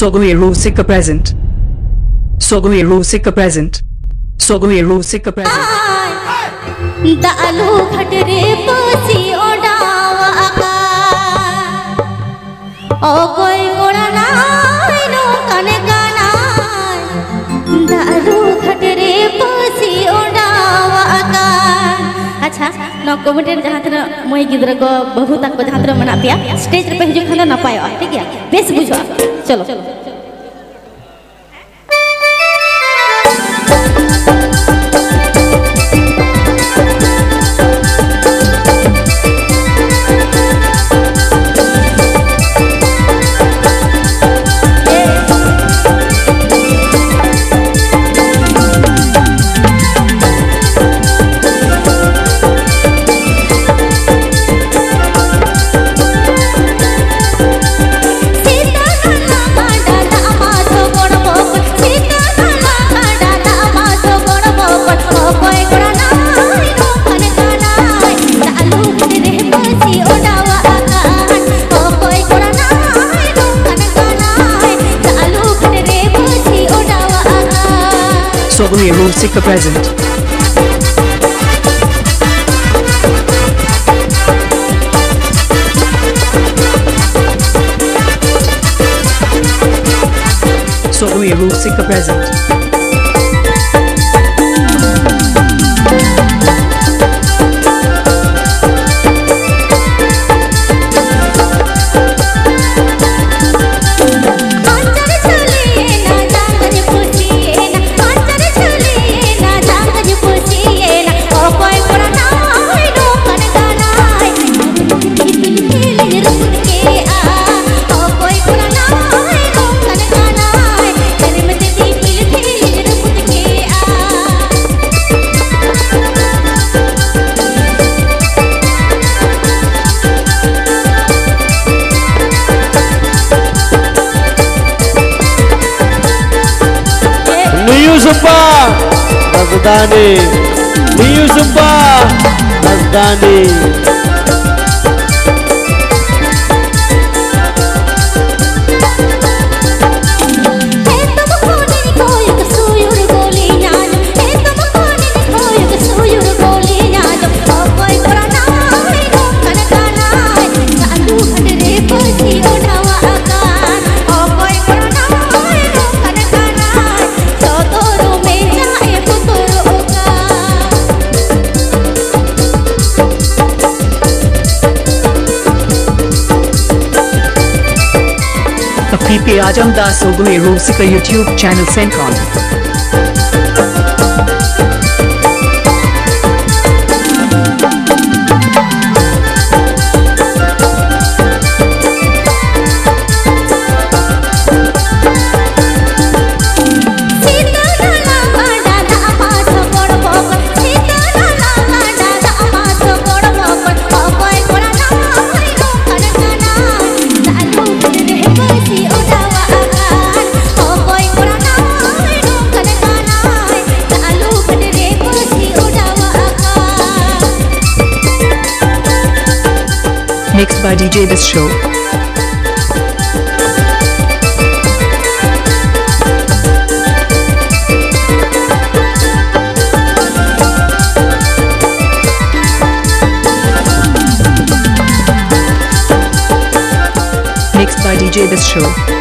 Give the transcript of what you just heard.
Sogai Rusika present. Sogai Rusika present. Sogai Rusika present. Dalu khatre posi odawa aka. O koi kora nai no kane kanai. Dalu khatre posi odawa aka. अच्छा न comment जहाँ तना मई गिद्रा को बहु तक को जहाँ तना मना पिया स्टेज पे हिजुक खाना ना पाया ठीक है बेस बुझो चलो Sogai Rusika present. Sogai Rusika present. Sumba Razdani New Sumba Razdani PP Ajamdas Sogai Rusika YouTube channel Sencon. Mixed by DJ This Show. Mixed by DJ This Show.